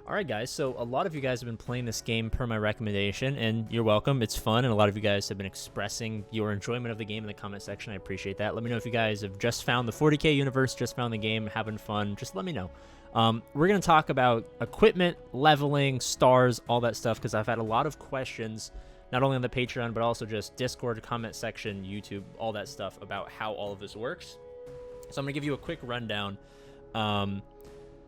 Alright guys, so a lot of you guys have been playing this game per my recommendation, and you're welcome. It's fun, and a lot of you guys have been expressing your enjoyment of the game in the comment section. I appreciate that. Let me know if you guys have just found the 40k universe, just found the game, having fun. Just let me know. We're going to talk about equipment, leveling, stars, all that stuff, because I've had a lot of questions, not only on the Patreon, but also just Discord, comment section, YouTube, all that stuff about how all of this works. So I'm going to give you a quick rundown.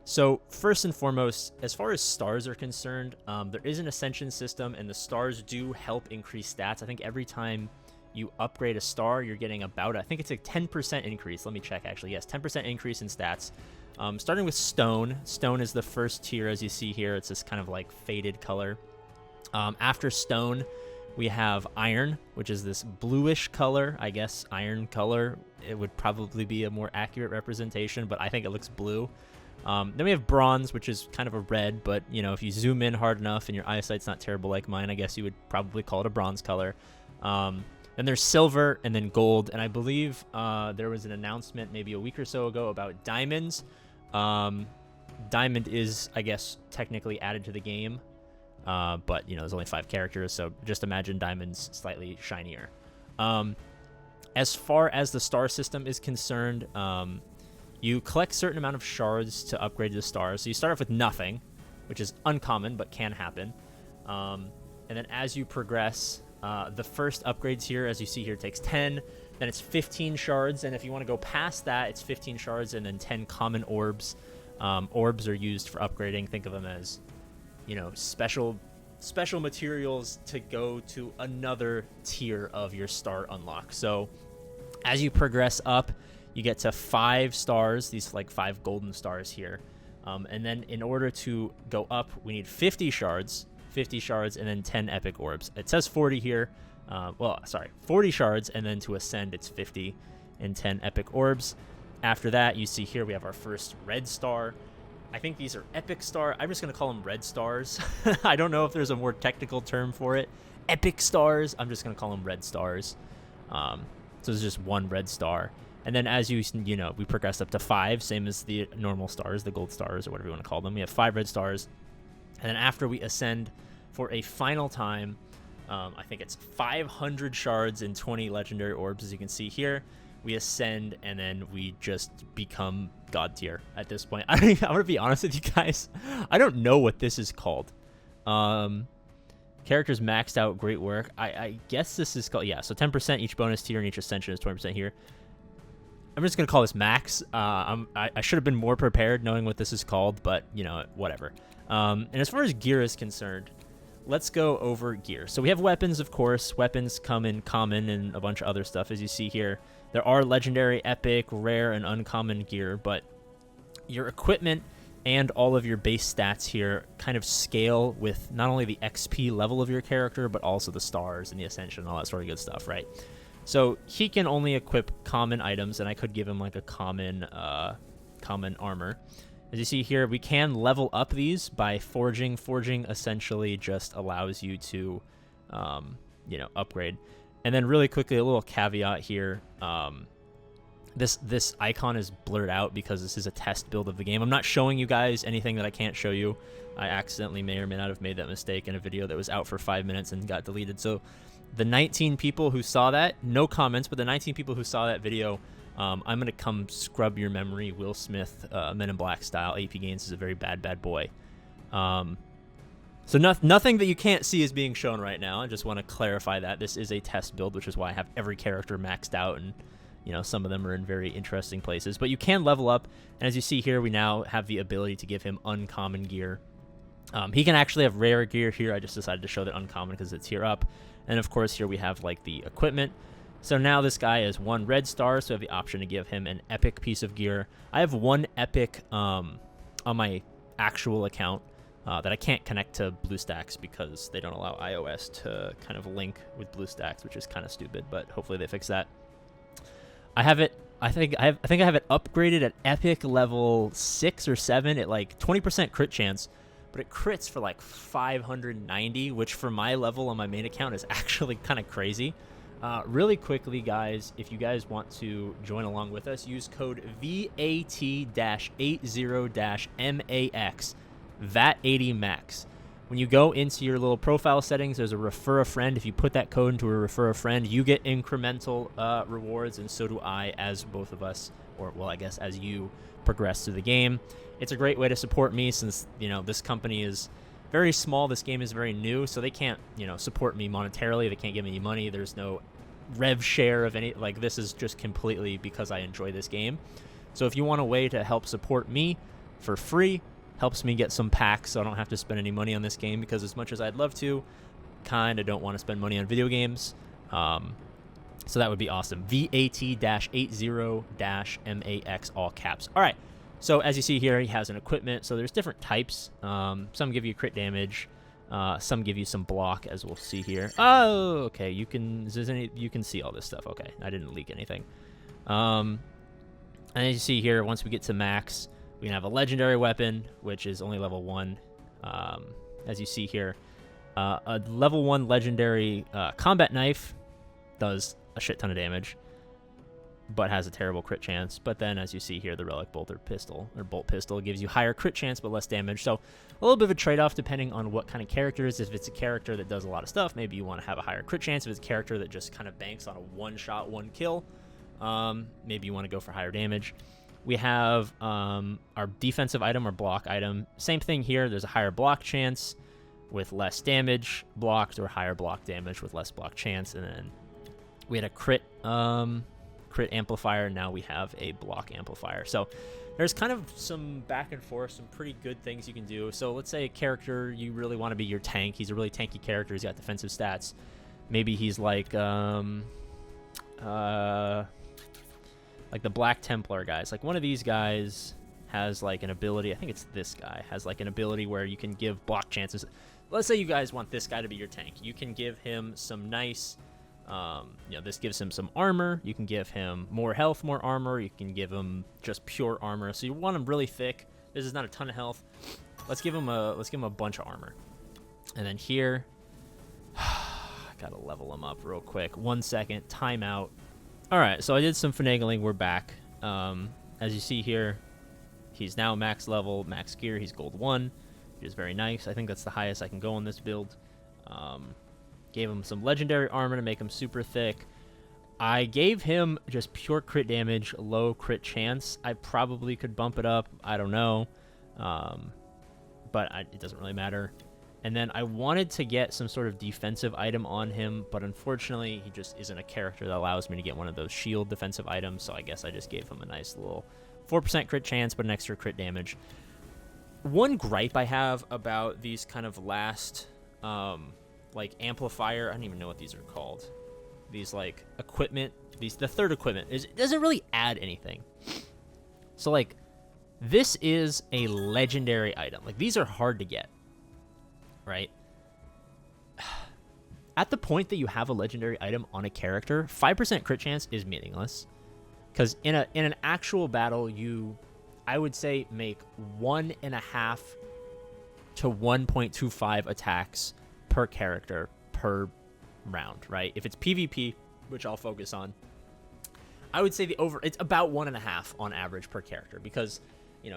So first and foremost, as far as stars are concerned, there is an ascension system, and the stars do help increase stats. I think every time you upgrade a star, you're getting about, I think it's a 10% increase. Let me check, actually. Yes, 10% increase in stats. Starting with stone. Stone is the first tier, as you see here. It's this kind of like faded color. After stone, we have iron, which is this bluish color. I guess iron color, it would probably be a more accurate representation, but I think it looks blue. Then we have bronze, which is kind of a red, but, you know, if you zoom in hard enough and your eyesight's not terrible like mine, I guess you would probably call it a bronze color. Then there's silver, and then gold, and I believe there was an announcement maybe a week or so ago about diamonds. Diamond is, I guess, technically added to the game, but, you know, there's only 5 characters, so just imagine diamonds slightly shinier. As far as the star system is concerned, you collect a certain amount of shards to upgrade the stars. So you start off with nothing, which is uncommon, but can happen. And then as you progress, the first upgrades here, as you see here, takes 10. Then it's 15 shards. And if you want to go past that, it's 15 shards and then 10 common orbs. Orbs are used for upgrading. Think of them as, you know, special materials to go to another tier of your star unlock. So as you progress up, you get to 5 stars, these like 5 golden stars here. And then in order to go up, we need 50 shards, and then 10 epic orbs. It says 40 here. 40 shards, and then to ascend, it's 50 and 10 epic orbs. After that, you see here we have our first red star. I think these are epic star. I'm just going to call them red stars. I don't know if there's a more technical term for it. Epic stars. I'm just going to call them red stars. So it's just one red star. And then as you know, we progress up to 5, same as the normal stars, the gold stars, or whatever you want to call them. We have 5 red stars. And then after we ascend for a final time, I think it's 500 shards and 20 legendary orbs, as you can see here. We ascend, and then we just become god tier at this point. I'm going to be honest with you guys. I don't know what this is called. Characters maxed out, great work. I guess this is called, yeah, so 10% each bonus tier, and each ascension is 20% here. I'm just going to call this max. I should have been more prepared knowing what this is called, but, you know, whatever. And as far as gear is concerned, let's go over gear. So we have weapons, of course. Weapons come in common and a bunch of other stuff, as you see here. There are legendary, epic, rare, and uncommon gear, but your equipment and all of your base stats here kind of scale with not only the XP level of your character, but also the stars and the ascension and all that sort of good stuff, right? So he can only equip common items, and I could give him like a common armor. As you see here, we can level up these by forging. Forging essentially just allows you to, you know, upgrade. And then really quickly, a little caveat here. This icon is blurred out because this is a test build of the game. I'm not showing you guys anything that I can't show you. I accidentally may or may not have made that mistake in a video that was out for 5 minutes and got deleted. So the 19 people who saw that, no comments, but the 19 people who saw that video, I'm going to come scrub your memory, Will Smith, Men in Black style. APGAINS is a very bad boy. So nothing that you can't see is being shown right now. I just want to clarify that. This is a test build, which is why I have every character maxed out, and, you know, some of them are in very interesting places. But you can level up, and as you see here, we now have the ability to give him uncommon gear. He can actually have rare gear here. I just decided to show that uncommon because it's here up. And of course, here we have like the equipment. So now this guy is 1 red star, so I have the option to give him an epic piece of gear. I have 1 epic on my actual account that I can't connect to BlueStacks because they don't allow iOS to kind of link with BlueStacks, which is kind of stupid, but hopefully they fix that. I have it. I think I have it upgraded at epic level 6 or 7 at like 20% crit chance. But it crits for like 590, which for my level on my main account is actually kind of crazy. Really quickly, guys, if you guys want to join along with us, use code VAT-80-MAX VAT 80 max. When you go into your little profile settings, there's a refer a friend. If you put that code into a refer a friend, you get incremental rewards, and so do I, as both of us, or well, I guess as you progress through the game. It's a great way to support me since, you know, this company is very small. This game is very new, so they can't, you know, support me monetarily. They can't give me any money. There's no rev share of any, like, this is just completely because I enjoy this game. So if you want a way to help support me for free, helps me get some packs so I don't have to spend any money on this game, because as much as I'd love to, kind of don't want to spend money on video games. So that would be awesome. VAT-80-MAX, all caps. All right. So as you see here, he has an equipment. So there's different types. Some give you crit damage. Some give you some block, as we'll see here. Oh, okay. You can see all this stuff. Okay, I didn't leak anything. And as you see here, once we get to max, we can have a legendary weapon, which is only level 1. As you see here, a level 1 legendary combat knife does a shit ton of damage, but has a terrible crit chance. But then, as you see here, the relic bolt pistol gives you higher crit chance but less damage. So a little bit of a trade-off depending on what kind of character it is. If it's a character that does a lot of stuff, maybe you want to have a higher crit chance. If it's a character that just kind of banks on a one-shot, one kill, maybe you want to go for higher damage. We have our defensive item or block item. Same thing here. There's a higher block chance with less damage blocked, or higher block damage with less block chance. And then we had a crit amplifier. Now we have a block amplifier. So there's kind of some back and forth, some pretty good things you can do. So let's say a character you really want to be your tank. He's a really tanky character. He's got defensive stats. Maybe he's like the Black Templar guys. Like one of these guys has like an ability. I think it's this guy has like an ability where you can give block chances. Let's say you guys want this guy to be your tank. You can give him some nice, this gives him some armor. You can give him more health, more armor. You can give him just pure armor. So you want him really thick. This is not a ton of health. Let's give him a bunch of armor. And then here, gotta level him up real quick. 1 second, timeout. All right, so I did some finagling. We're back. As you see here, he's now max level, max gear. He's gold 1, which is very nice. I think that's the highest I can go on this build. Gave him some legendary armor to make him super thick. I gave him just pure crit damage, low crit chance. I probably could bump it up. I don't know. But it doesn't really matter. And then I wanted to get some sort of defensive item on him, but unfortunately, he just isn't a character that allows me to get one of those shield defensive items, so I guess I just gave him a nice little 4% crit chance, but an extra crit damage. One gripe I have about these kind of last, like, amplifier, I don't even know what these are called. These, like, equipment, the third equipment, it doesn't really add anything. So, like, this is a legendary item. Like, these are hard to get. Right? At the point that you have a legendary item on a character, 5% crit chance is meaningless. Because in an actual battle, I would say, make 1.5 to 1.25 attacks per character per round, right? If it's PvP, which I'll focus on, I would say it's about 1.5 on average per character, because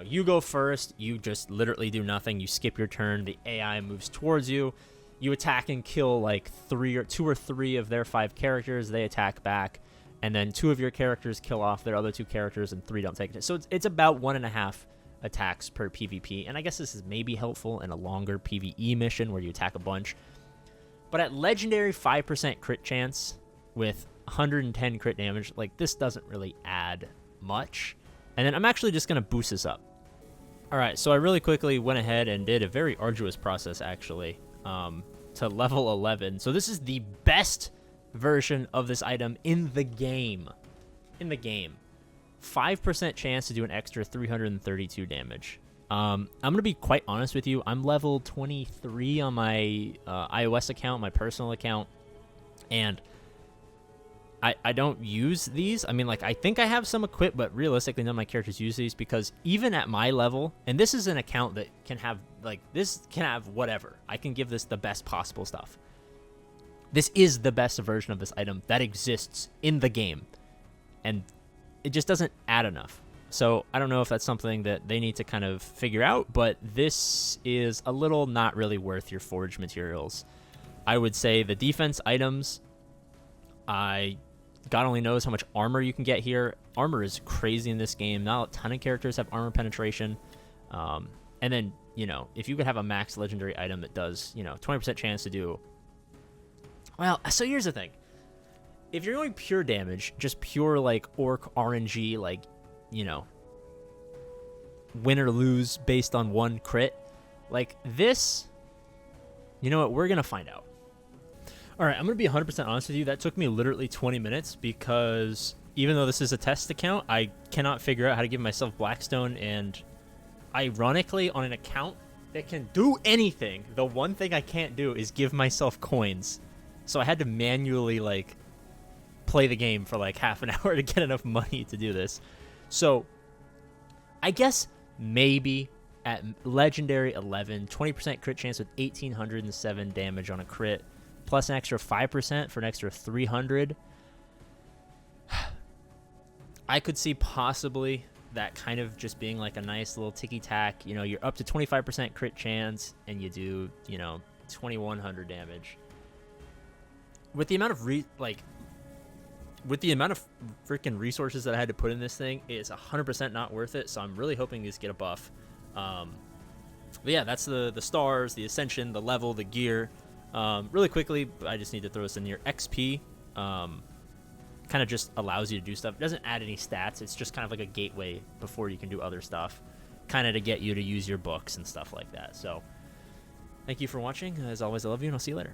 you go first, you just literally do nothing, you skip your turn, the AI moves towards you, you attack and kill like 2 or 3 of their 5 characters, they attack back, and then 2 of your characters kill off their other 2 characters, and 3 don't take it. So it's about 1.5 attacks per PvP, and I guess this is maybe helpful in a longer PvE mission where you attack a bunch. But at legendary 5% crit chance with 110 crit damage, like, this doesn't really add much. And then I'm actually just going to boost this up. All right, so I really quickly went ahead and did a very arduous process, actually, to level 11. So this is the best version of this item in the game. 5% chance to do an extra 332 damage. I'm going to be quite honest with you. I'm level 23 on my iOS account, my personal account, and I don't use these. I mean, like, I think I have some equipped, but realistically, none of my characters use these, because even at my level, and this is an account that can have, like, this can have whatever. I can give this the best possible stuff. This is the best version of this item that exists in the game, and it just doesn't add enough. So I don't know if that's something that they need to kind of figure out, but this is a little not really worth your forge materials. I would say the defense items, God only knows how much armor you can get here. Armor is crazy in this game. Not a ton of characters have armor penetration. And then, if you could have a max legendary item that does, 20% chance to do... Well, so here's the thing. If you're going pure damage, just pure, orc RNG, win or lose based on one crit, this, you know what, we're going to find out. All right, I'm going to be 100% honest with you. That took me literally 20 minutes because even though this is a test account, I cannot figure out how to give myself Blackstone. And ironically, on an account that can do anything, the one thing I can't do is give myself coins. So I had to manually, play the game for, half an hour to get enough money to do this. So I guess maybe at Legendary 11, 20% crit chance with 1,807 damage on a crit, plus an extra 5% for an extra 300. I could see possibly that kind of just being a nice little ticky-tack. You're up to 25% crit chance, and you do, 2,100 damage. With the amount of freaking resources that I had to put in this thing, it's 100% not worth it. So I'm really hoping these get a buff. But yeah, that's the stars, the ascension, the level, the gear. Really quickly, I just need to throw this in here. XP kind of just allows you to do stuff. It doesn't add any stats. It's just kind of like a gateway before you can do other stuff, kind of to get you to use your books and stuff like that. So thank you for watching. As always, I love you, and I'll see you later.